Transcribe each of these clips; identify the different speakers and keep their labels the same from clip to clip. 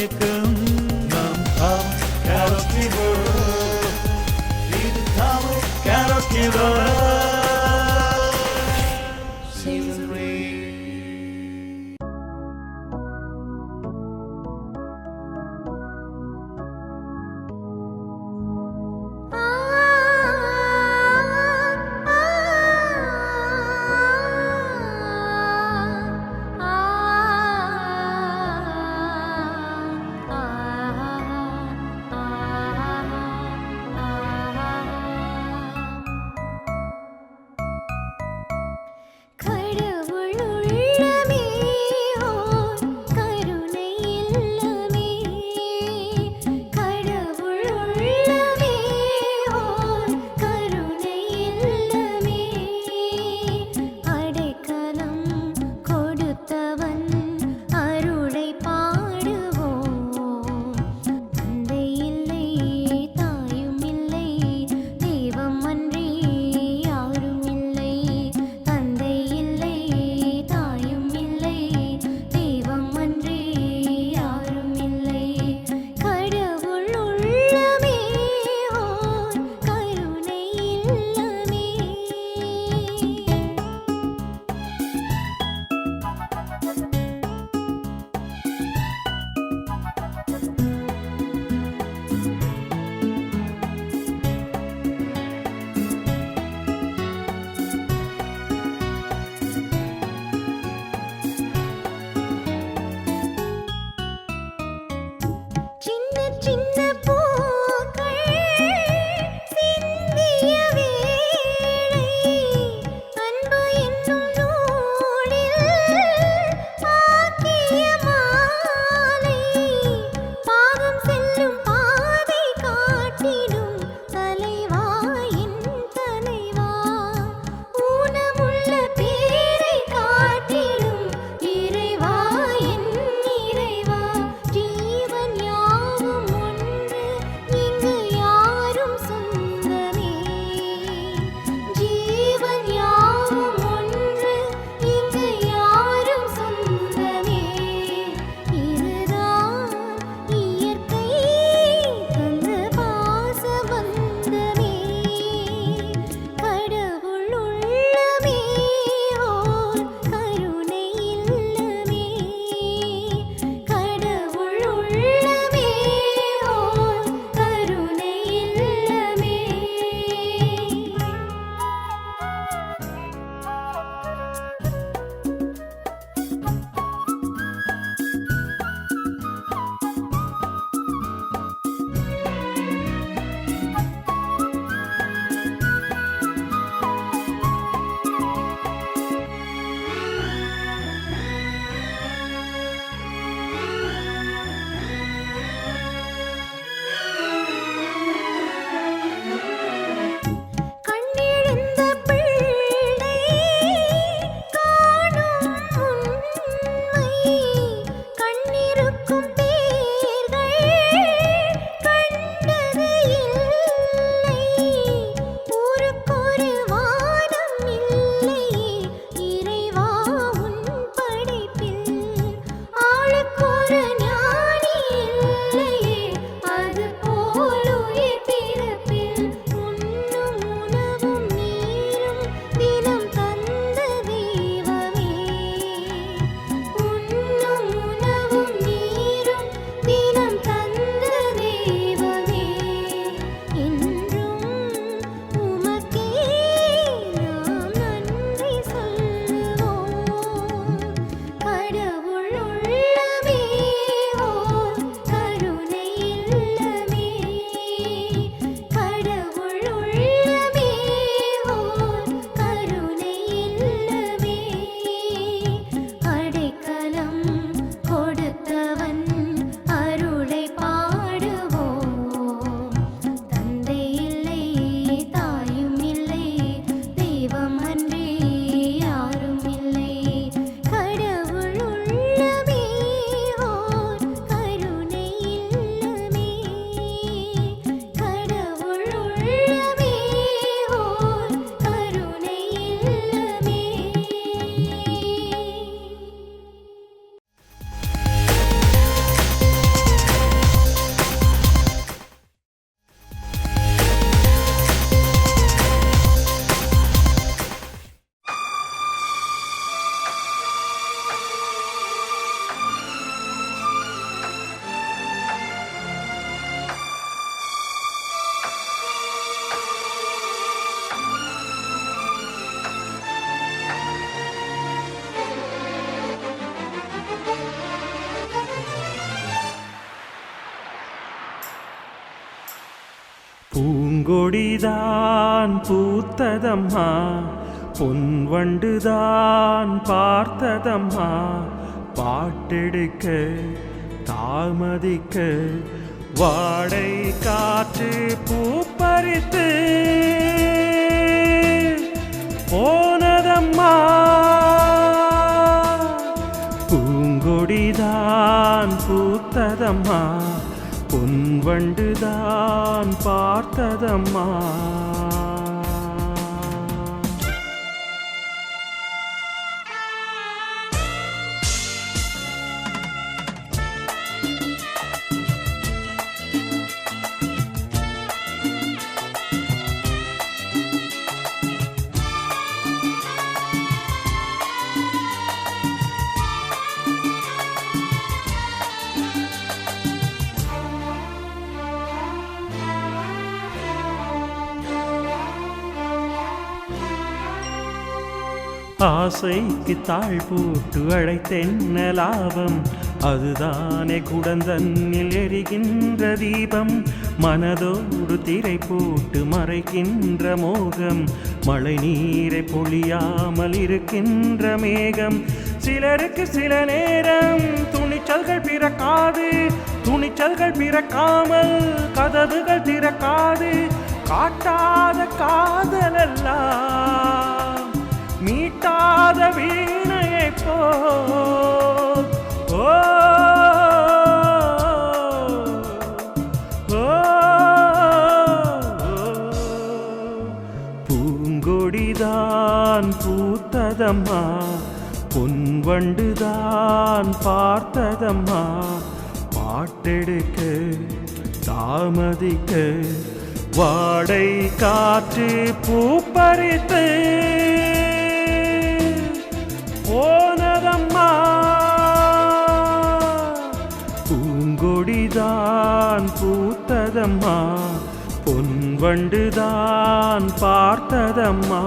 Speaker 1: மயக்கம் நம் Thomas karaoke world. இது தாமஸ் கரோக்கி வேர்ல்ட். Season 3.
Speaker 2: பூங்கொடிதான் பூத்ததம்மா, பொன்வண்டுதான் பார்த்ததம்மா. பாட்டெடுக்க தாமதிக்க வாடை காற்று பூப்பறித்து போனதம்மா. பூங்கொடிதான் பூத்ததம்மா, பொன்வண்டுதான் பார்த்ததம்மா. ஆசைக்கு தாழ் போட்டு அழைத்தென்ன லாபம், அதுதானே குடந்தன்னில் எரிகின்ற தீபம். மனதோடு திரை போட்டு மறைக்கின்ற மோகம், மழை நீரை பொழியாமல் இருக்கின்ற மேகம். சிலருக்கு சில நேரம் துணிச்சல்கள் பிறக்காது, துணிச்சல்கள் பிறக்காமல் கதவுகள் திறக்காது. காட்டாத காதலெல்லாம் மீட்டாத வீணையை போல். ஓ பூங்கொடிதான் பூத்ததம்மா, பொன்வண்டுதான் பார்த்ததம்மா. பாட்டெடுக்க தாமதிக்க வாடை காற்று பூப்பறித்து போனதம்மா. பூங்கொடிதான் பூத்ததம்மா, பொன்வண்டுதான் பார்த்ததம்மா.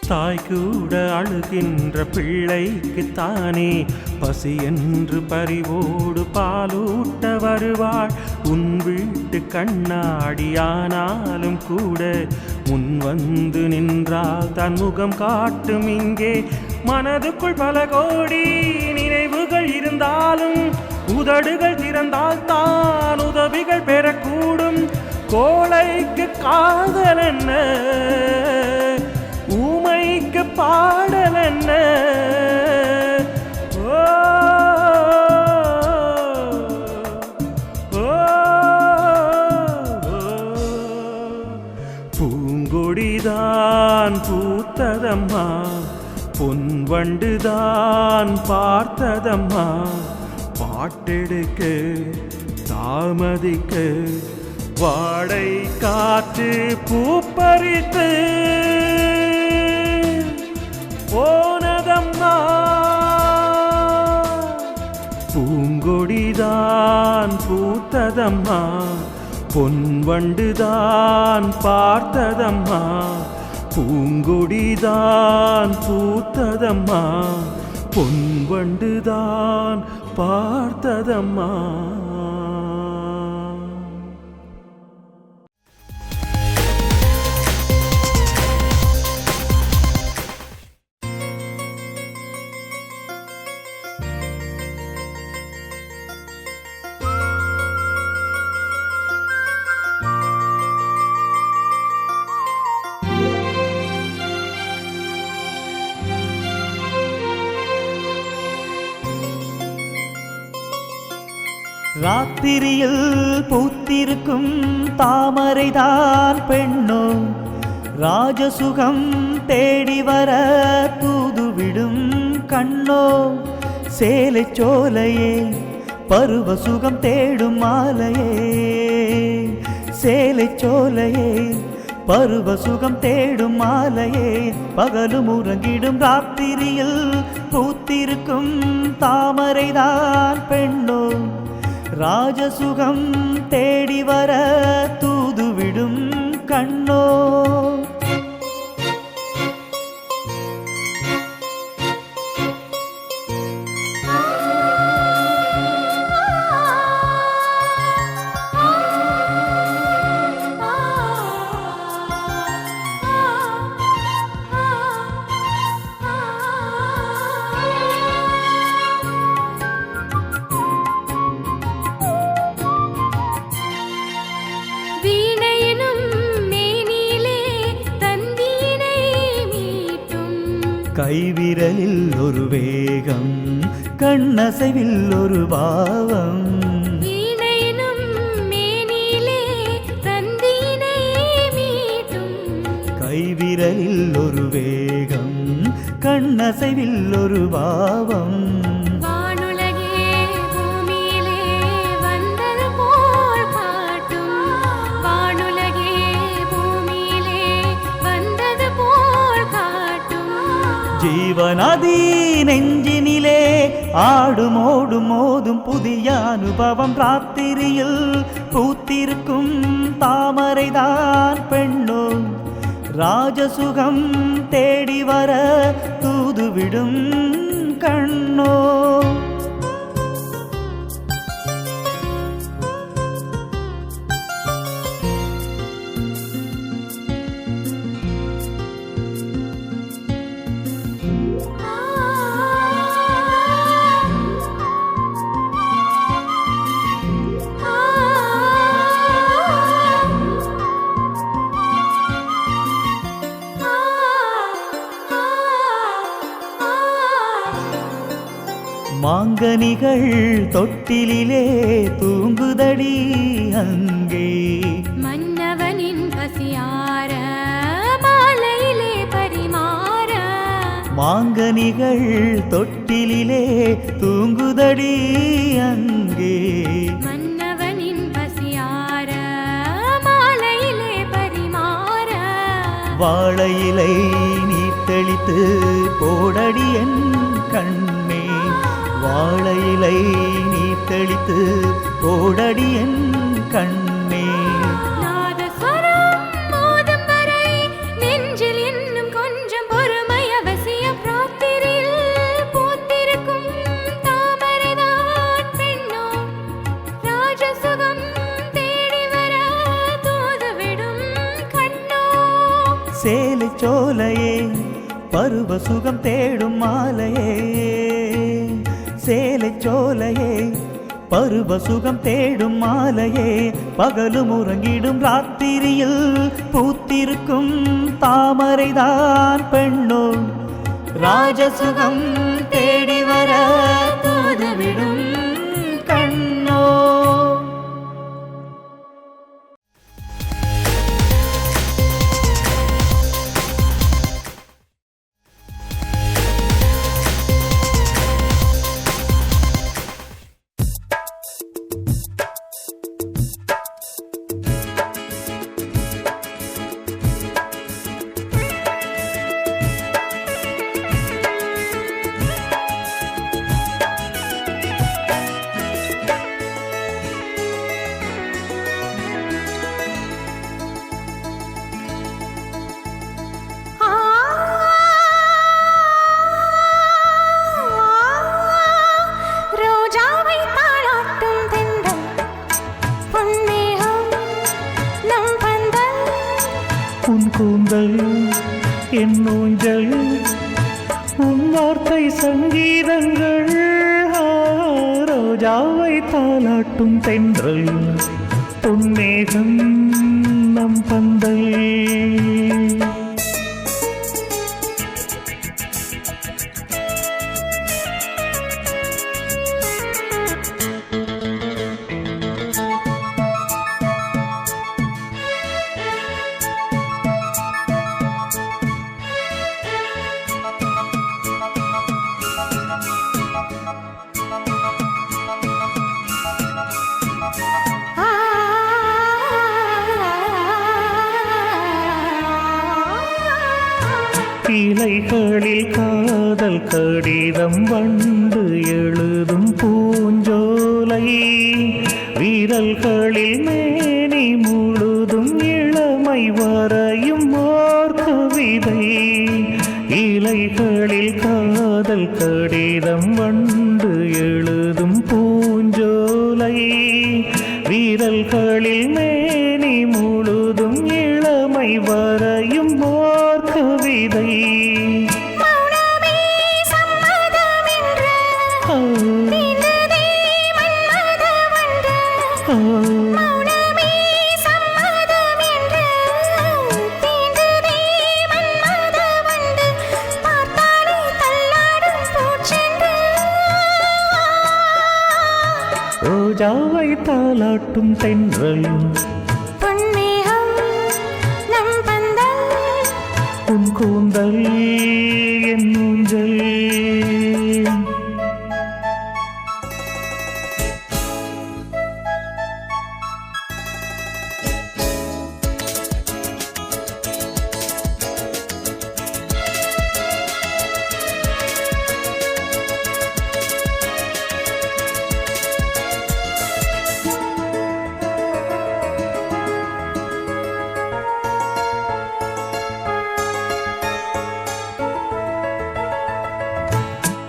Speaker 2: தாய் கூட அழுகின்ற பிள்ளைக்குத்தானே பசி என்று பறிவோடு பாலூட்ட வருவாள். உன் வீட்டு கண்ணாடியானாலும் கூட முன் வந்து நின்றால் தன் முகம் காட்டும். இங்கே மனதுக்குள் பல கோடி நினைவுகள் இருந்தாலும் உதடுகள் திறந்தால் தான் உதவிகள் பெறக்கூடும். கோழைக்கு காதல் என்ன, ஊமைக்கு பாடல் என்ன. ஓ பூங்கொடிதான் பூத்ததம்மா, பொன்வண்டுதான் பார்த்ததம்மா. பாட்டெடுக்க தாமதிக்க வாடை காற்று பூப்பறித்து போனதம்மா. பூங்கொடிதான் பூத்ததம்மா, பொன்வண்டுதான் பார்த்ததம்மா. பூங்கொடிதான் பூத்ததம்மா, பொன்வண்டுதான் பார்த்ததம்மா. ராத்திரியில் பூத்திருக்கும் தாமரைதான் பெண்ணோ,
Speaker 1: ராஜசுகம் தேடி வர தூதுவிடும் கண்ணோ சேலை சோலையே பருவ சுகம் தேடும் மாலையே சேலை சோலையே பருவ சுகம் தேடும் மாலையே பகலும் உறங்கிடும் ராத்திரியில் பூத்திருக்கும் தாமரைதான் பெண்ணோ ராஜசுகம் தேடி வர தூதுவிடும் கண்ணோ கைவிரலில் ஒரு வேகம் கண்ணசைவில் ஒரு பாவம்
Speaker 3: வீணையினும் மேனிலே தந்தீனை மீட்டும்
Speaker 1: கைவிரலில் ஒரு வேகம் கண்ணசைவில் ஒரு பாவம்
Speaker 3: வானுலகே பூமியிலே வந்தது போல் காட்டும் வானுலகே பூமியிலே வந்தது போல் காட்டும்
Speaker 1: ஜீவநதி நெஞ்சினிலே ஆடும் ஓடும் மோதும் புதிய அனுபவம் ராத்திரியில் பூத்திருக்கும் தாமரைதான் பெண்ணோ ராஜசுகம் தேடி வர தூதுவிடும் கண்ணோ மாங்கனிகள் தொட்டிலே தூங்குதடி அங்கே
Speaker 3: மன்னவனின் பசியார மாலையிலே பரிமாற
Speaker 1: மாங்கனிகள் தொட்டிலே தூங்குதடி அங்கே
Speaker 3: மன்னவனின் பசியார மாலையிலே பரிமாற
Speaker 1: வாழையிலை நீர் தெளித்து போடடி என் கண்ணே வாழையிலை நீர் தெளித்து போடடி என் கண்ணே
Speaker 3: நாதஸ்வரம் மோதும் வரை நெஞ்சில் இன்னும் கொஞ்சம் பொறுமை அவசியம் ராத்திரியில் பூத்திருக்கும் தாமரைதான் பெண்ணோ ராஜசுகம் தேடி வர தூதுவிடும் கண்ணோ
Speaker 1: சேலை சோலையே பருவ சுகம் தேடும் மாலையே சேலை சோலையே பருவ சுகம் தேடும் மாலையே பகலும் உறங்கிடும் ராத்திரியில் பூத்திருக்கும் தாமரைதான் பெண்ணோ ராஜசுகம் தேடி வர தூதுவிடும் கண்ணோ
Speaker 2: உன் கூந்தல் என் ஊஞ்சல் உன் வார்த்தை சங்கீதங்கள் ரோஜாவை தாலாட்டும் தென்றல் பொன்னேகம் நம் பந்தல் இலைகளில் காதல் கடிதம் வண்டு எழுதும் பூஞ்சோலை வீரல்களில் மேனி முழுதும் இளமை வரையும் ஓர் கவிதை இலைகளில் காதல் கடிதம் வண்டு எழுதும் பூஞ்சோலை வீரல்களில் மேனி முழுதும் இளமை வரையும் ஓர் கவிதை
Speaker 3: மௌனமே சம்மதமென்று தீண்டதே மன்மதவன்று. மௌனமே சம்மதமென்று தீண்டதே மன்மதவன்று. பார்த்தாலே தள்ளாடும் பூச்செண்டு.
Speaker 2: ரோஜாவை தாலாட்டும் தென்றல்
Speaker 3: பொன்மேகம் நம் பந்தல்.
Speaker 2: உன் கூந்தல் என் ஊஞ்சல்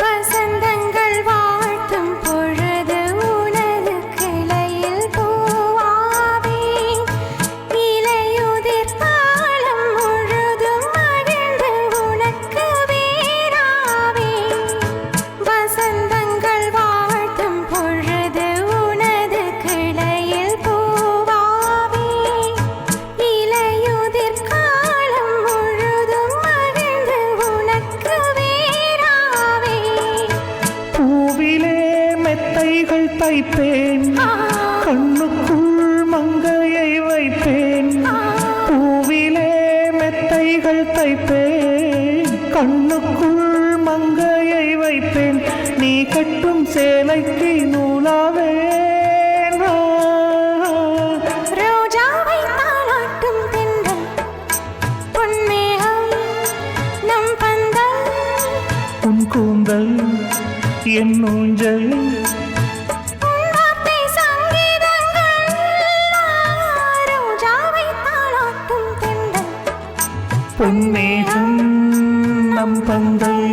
Speaker 3: வசந்தங்கள் வாழ்த்தும் பொழுது உனது கிளையில் பூவாவே. இலையுதிர் காலம் முழுதும் மகிழ்ந்து உனக்கு வேறாவே. வசந்தங்கள் வாழ்த்தும் பொழுது உனது கிளையில் பூவாவே. இலையுதிர் காலம் முழுதும் மகிழ்ந்து உனக்கு வேறாவே.
Speaker 2: பூவிலே மெத்தைகள் தைப்பேன் கண்ணுக்குள் மங்கையை வைப்பேன் பூவிலே மெத்தைகள் தைப்பேன் கண்ணுக்குள் மங்கையை வைப்பேன் நீ கட்டும் சேலைக்கு நூலாவேன்
Speaker 3: ரோஜாவை தாலாட்டும் தென்றல் பொன்மேகம் நம் பந்தல்.
Speaker 2: உன் கூந்தல் என் ஊஞ்சல்
Speaker 3: உன் வார்த்தை சங்கீதங்கள். ரோஜாவை தாலாட்டும் தென்றல்
Speaker 2: பொன்மேகம் நம் பந்தல்